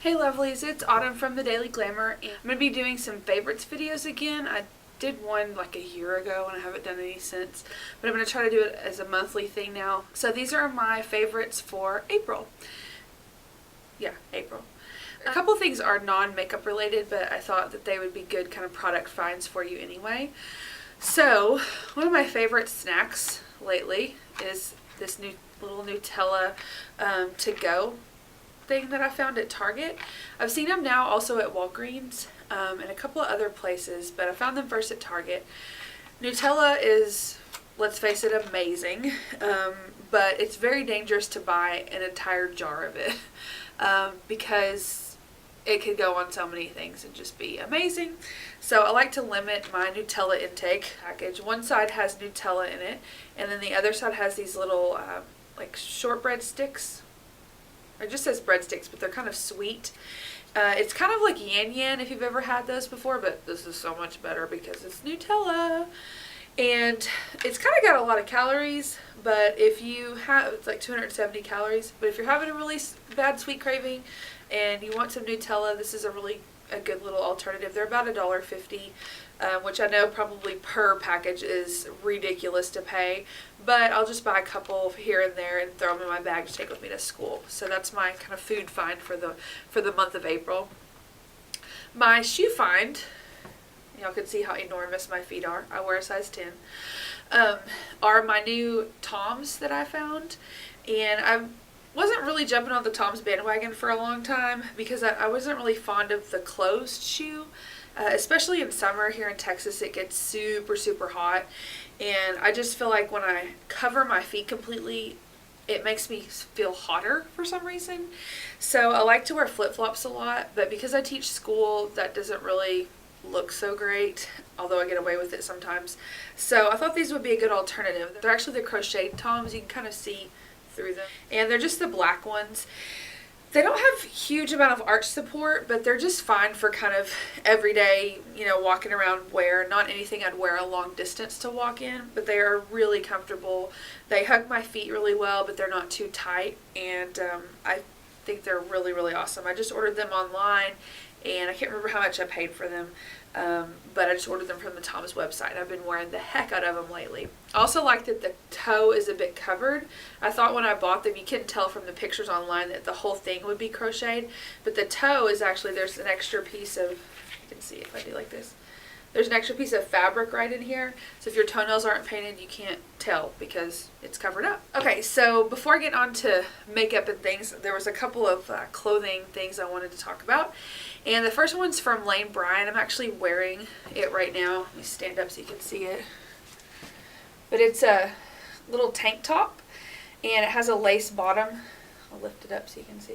Hey lovelies, it's Autumn from the Daily Glamour, and I'm going to be doing some favorites videos again. I did one like a year ago and I haven't done any since, but I'm going to try to do it as a monthly thing now. So these are my favorites for April. Yeah, April. A couple things are non-makeup related, but I thought that they would be good kind of product finds for you anyway. So one of my favorite snacks lately is this new little Nutella to-go thing that I found at Target. I've seen them now also at Walgreens and a couple of other places, but I found them first at Target. Nutella is, let's face it, amazing, but it's very dangerous to buy an entire jar of it because it could go on so many things and just be amazing. So I like to limit my Nutella intake package. One side has Nutella in it, and then the other side has these little like shortbread sticks. It just says breadsticks, but they're kind of sweet. It's kind of like Yan Yan if you've ever had those before, but this is so much better because it's Nutella. And it's kind of got a lot of calories, but if you have, it's like 270 calories, but if you're having a really bad sweet craving and you want some Nutella, this is a good little alternative. They're about $1.50, which I know probably per package is ridiculous to pay, but I'll just buy a couple here and there and throw them in my bag to take with me to school. So that's my kind of food find for the month of April. My shoe find, y'all can see how enormous my feet are. I wear a size 10. Are my new Toms that I found, and I wasn't really jumping on the Toms bandwagon for a long time because I wasn't really fond of the closed shoe. Especially in summer here in Texas, it gets super hot, and I just feel like when I cover my feet completely, it makes me feel hotter for some reason. So I like to wear flip-flops a lot, but because I teach school, that doesn't really look so great, although I get away with it sometimes. So I thought these would be a good alternative. They're actually the crocheted Toms. You can kind of see through them, and they're just the black ones. They don't have huge amount of arch support, but they're just fine for kind of everyday, walking around wear. Not anything I'd wear a long distance to walk in, but they are really comfortable. They hug my feet really well, but they're not too tight, and I think they're really awesome. I just ordered them online, and I can't remember how much I paid for them, but I just ordered them from the Toms website. I've been wearing the heck out of them lately. I also like that the toe is a bit covered. I thought when I bought them, you couldn't tell from the pictures online that the whole thing would be crocheted, but the toe is actually, there's an extra piece of, you can see if I do like this, there's an extra piece of fabric right in here, so if your toenails aren't painted, you can't tell because it's covered up. Okay, so before I get on to makeup and things, there was a couple of clothing things I wanted to talk about. And the first one's from Lane Bryant. I'm actually wearing it right now. Let me stand up so you can see it. But it's a little tank top, and it has a lace bottom. I'll lift it up so you can see.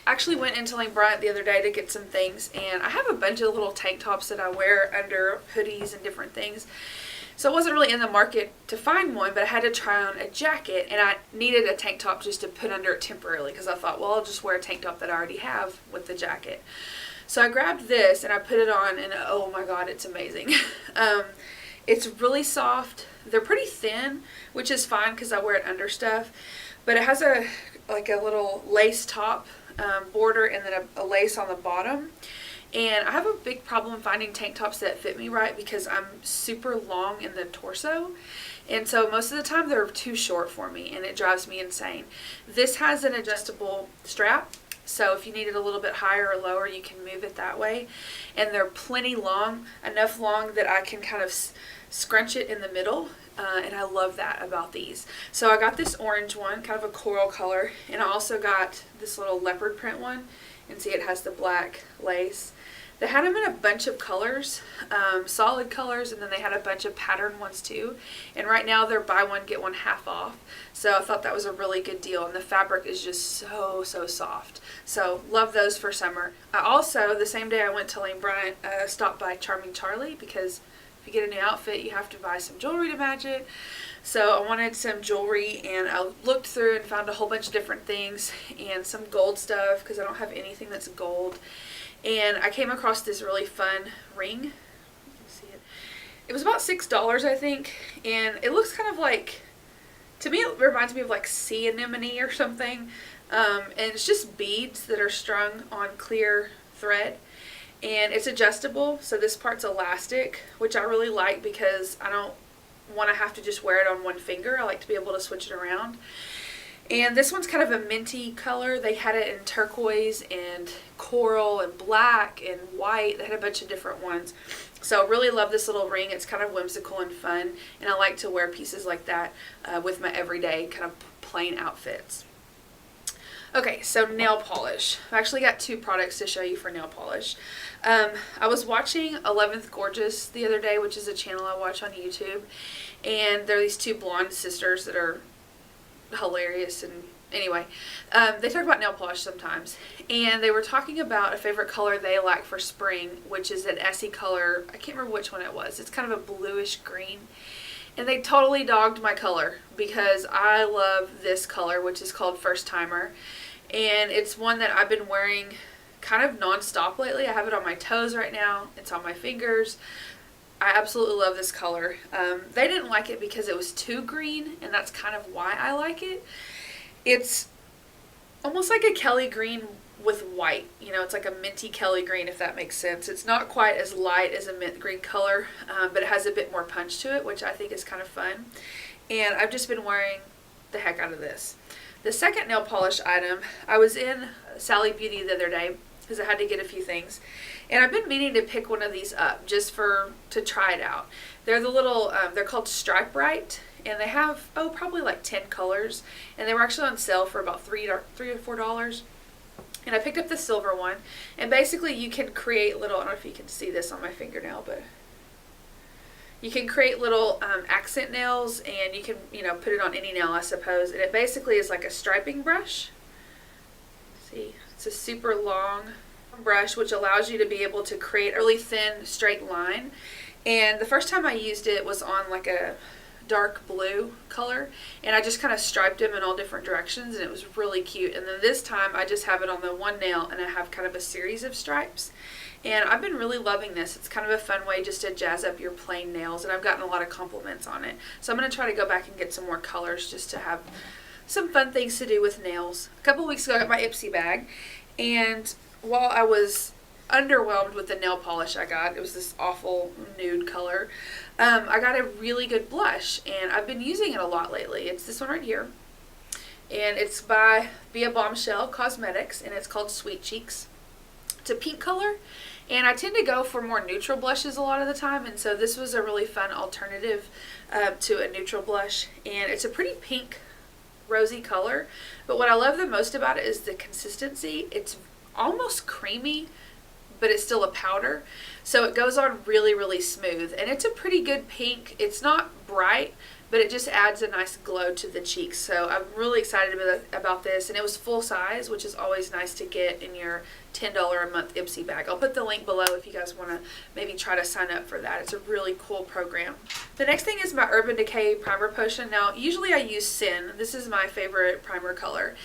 I actually went into Lane Bryant the other day to get some things, and I have a bunch of little tank tops that I wear under hoodies and different things. So I wasn't really in the market to find one, but I had to try on a jacket, and I needed a tank top just to put under it temporarily because I thought, well, I'll just wear a tank top that I already have with the jacket. So I grabbed this and I put it on, and oh my god, it's amazing. It's really soft. They're pretty thin, which is fine because I wear it under stuff, but it has a little lace top border and then a lace on the bottom. And I have a big problem finding tank tops that fit me right because I'm super long in the torso, and so most of the time they're too short for me, and it drives me insane. This has an adjustable strap, so if you need it a little bit higher or lower, you can move it that way. And they're plenty long, enough long that I can kind of scrunch it in the middle, and I love that about these. So I got this orange one, kind of a coral color, and I also got this little leopard print one, and see it has the black lace. They had them in a bunch of colors, solid colors, and then they had a bunch of pattern ones too. And right now they're buy one, get one half off. So I thought that was a really good deal, and the fabric is just so soft. So love those for summer. I also, the same day I went to Lane Bryant, stopped by Charming Charlie because if you get a new outfit, you have to buy some jewelry to match it. So I wanted some jewelry, and I looked through and found a whole bunch of different things and some gold stuff because I don't have anything that's gold. And I came across this really fun ring. You can see it. It was about $6, I think, and it looks kind of like To me, it reminds me of like sea anemone or something. And it's just beads that are strung on clear thread. And it's adjustable, so this part's elastic, which I really like because I don't want to have to just wear it on one finger. I like to be able to switch it around. And this one's kind of a minty color. They had it in turquoise and coral and black and white. They had a bunch of different ones. So really love this little ring. It's kind of whimsical and fun. And I like to wear pieces like that with my everyday kind of plain outfits. Okay, so nail polish. I've actually got 2 products to show you for nail polish. I was watching 11th Gorgeous the other day, which is a channel I watch on YouTube. And there are these 2 blonde sisters that are hilarious. And anyway, they talk about nail polish sometimes. And they were talking about a favorite color they like for spring, which is an Essie color. I can't remember which one it was. It's kind of a bluish green. And they totally dogged my color because I love this color, which is called First Timer. And it's one that I've been wearing kind of non-stop lately. I have it on my toes right now. It's on my fingers. I absolutely love this color. They didn't like it because it was too green, and that's kind of why I like it. It's almost like a Kelly green with white. You know, it's like a minty Kelly green, if that makes sense. It's not quite as light as a mint green color, but it has a bit more punch to it, which I think is kind of fun. And I've just been wearing the heck out of this. The second nail polish item, I was in Sally Beauty the other day because I had to get a few things. And I've been meaning to pick one of these up just to try it out. They're the little, they're called Stripe Bright. And they have, probably like 10 colors. And they were actually on sale for about $3 or $4. And I picked up the silver one. And basically you can create little, I don't know if you can see this on my fingernail, but you can create little accent nails, and you can, put it on any nail, I suppose. And it basically is like a striping brush. See, it's a super long brush, which allows you to be able to create a really thin, straight line. And the first time I used it was on like a dark blue color, and I just kind of striped them in all different directions, and it was really cute. And then this time I just have it on the one nail, and I have kind of a series of stripes. And I've been really loving this. It's kind of a fun way just to jazz up your plain nails, and I've gotten a lot of compliments on it. So I'm going to try to go back and get some more colors just to have some fun things to do with nails. A couple weeks ago I got my Ipsy bag, and while I was underwhelmed with the nail polish I got, it was this awful nude color, I got a really good blush, and I've been using it a lot lately. It's this one right here, and it's by Via Bombshell Cosmetics, and it's called Sweet Cheeks. It's a pink color, and I tend to go for more neutral blushes a lot of the time, and so this was a really fun alternative to a neutral blush. And it's a pretty pink rosy color, but what I love the most about it is the consistency. It's almost creamy, but it's still a powder, so it goes on really, really smooth, and it's a pretty good pink. It's not bright, but it just adds a nice glow to the cheeks. So I'm really excited about this, and it was full size, which is always nice to get in your $10 a month Ipsy bag. I'll put the link below if you guys want to maybe try to sign up for that. It's a really cool program. The next thing is my Urban Decay Primer Potion. Now, usually I use Sin. This is my favorite primer color.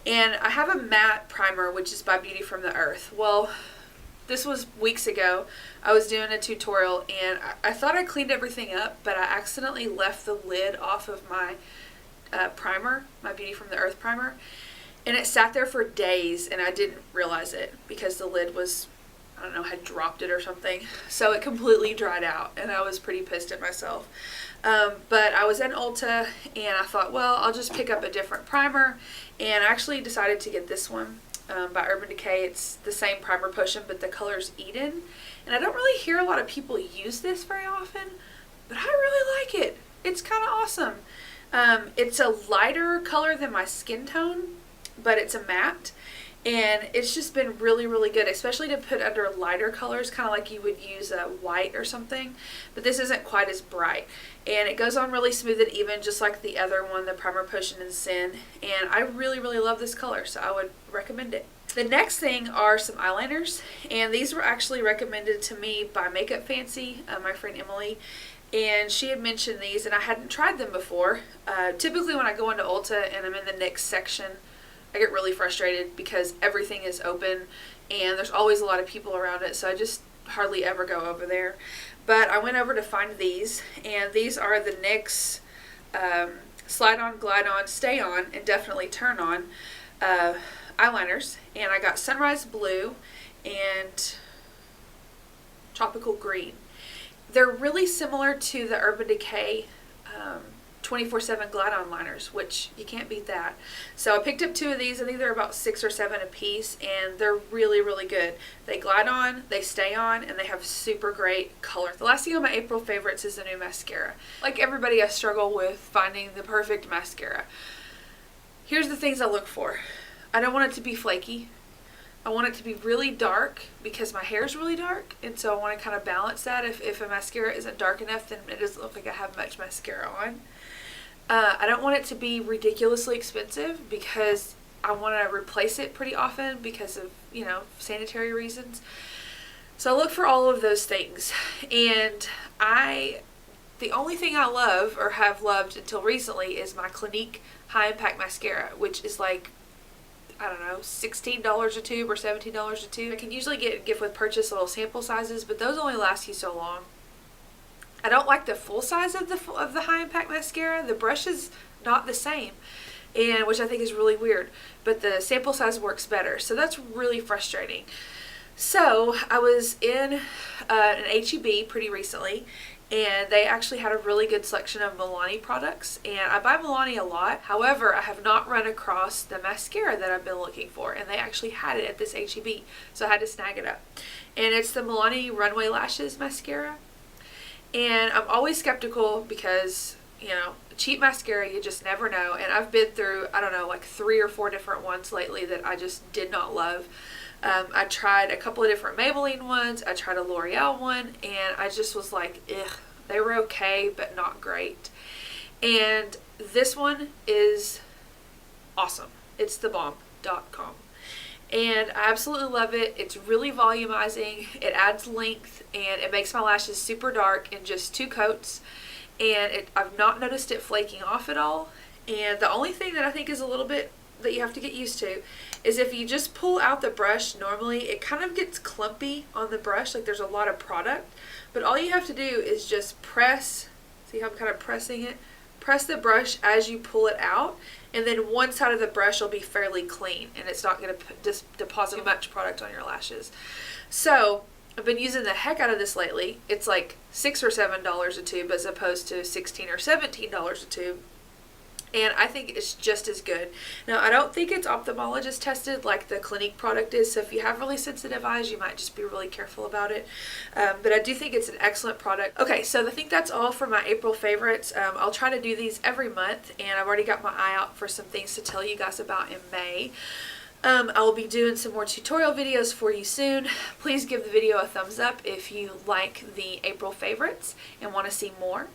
And I have a matte primer, which is by Beauty from the Earth. Well, this was weeks ago. I was doing a tutorial, and I thought I cleaned everything up, but I accidentally left the lid off of my primer, my Beauty from the Earth primer, and it sat there for days, and I didn't realize it because the lid was, I don't know, had dropped it or something. So it completely dried out, and I was pretty pissed at myself. But I was in Ulta, and I thought, well, I'll just pick up a different primer, and I actually decided to get this one. By Urban Decay. It's the same primer potion, but the color's Eden. And I don't really hear a lot of people use this very often, but I really like it. It's kind of awesome. It's a lighter color than my skin tone, but it's a matte. And it's just been really, really good, especially to put under lighter colors, kind of like you would use a white or something. But this isn't quite as bright. And it goes on really smooth and even, just like the other one, the Primer Potion in Sin. And I really, really love this color, so I would recommend it. The next thing are some eyeliners. And these were actually recommended to me by Makeup Fancy, my friend Emily. And she had mentioned these, and I hadn't tried them before. Typically when I go into Ulta and I'm in the NYX section, I get really frustrated because everything is open and there's always a lot of people around it, so I just hardly ever go over there. But I went over to find these, and these are the NYX slide on, glide on, stay on, and definitely turn on eyeliners. And I got Sunrise Blue and Tropical Green. They're really similar to the Urban Decay 24/7 glide on liners, which you can't beat that. So I picked up 2 of these. I think they're about 6 or 7 a piece, and they're really, really good. They glide on, they stay on, and they have super great color. The last thing on my April favorites is the new mascara. Like everybody, I struggle with finding the perfect mascara. Here's the things I look for. I don't want it to be flaky. I want it to be really dark because my hair is really dark, and so I want to kind of balance that. If a mascara isn't dark enough, then it doesn't look like I have much mascara on. I don't want it to be ridiculously expensive because I want to replace it pretty often because of, you know, sanitary reasons. So I look for all of those things, and the only thing I love or have loved until recently is my Clinique High Impact Mascara, which is like, I don't know, $16 a tube or $17 a tube. I can usually get gift with purchase little sample sizes, but those only last you so long. I don't like the full size of the High Impact Mascara. The brush is not the same, and which I think is really weird, but the sample size works better. So that's really frustrating. So I was in an H-E-B pretty recently, and they actually had a really good selection of Milani products, and I buy Milani a lot. However, I have not run across the mascara that I've been looking for, and they actually had it at this H-E-B, so I had to snag it up. And it's the Milani Runway Lashes Mascara, and I'm always skeptical because, you know, cheap mascara, you just never know, and I've been through, I don't know, like 3 or 4 different ones lately that I just did not love. I tried a couple of different Maybelline ones, I tried a L'Oreal one, and I just was like, ugh, they were okay, but not great. And this one is awesome. It's thebomb.com. And I absolutely love it. It's really volumizing, it adds length, and it makes my lashes super dark in just 2 coats. And I've not noticed it flaking off at all. And the only thing that I think is a little bit that you have to get used to is if you just pull out the brush, normally it kind of gets clumpy on the brush, like there's a lot of product, but all you have to do is just press, see how I'm kind of pressing it? Press the brush as you pull it out, and then one side of the brush will be fairly clean, and it's not going to just deposit much product on your lashes. So I've been using the heck out of this lately. It's like $6 or $7 a tube as opposed to $16 or $17 a tube. And I think it's just as good. Now, I don't think it's ophthalmologist tested like the Clinique product is, so if you have really sensitive eyes, you might just be really careful about it. But I do think it's an excellent product. Okay, so I think that's all for my April favorites. I'll try to do these every month, and I've already got my eye out for some things to tell you guys about in May. I will be doing some more tutorial videos for you soon. Please give the video a thumbs up if you like the April favorites and want to see more.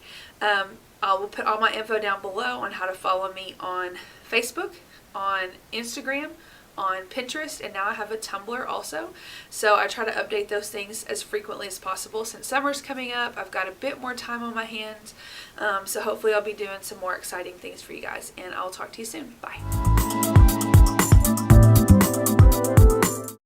I will put all my info down below on how to follow me on Facebook, on Instagram, on Pinterest, and now I have a Tumblr also. So I try to update those things as frequently as possible. Since summer's coming up, I've got a bit more time on my hands. So hopefully I'll be doing some more exciting things for you guys, and I'll talk to you soon. Bye.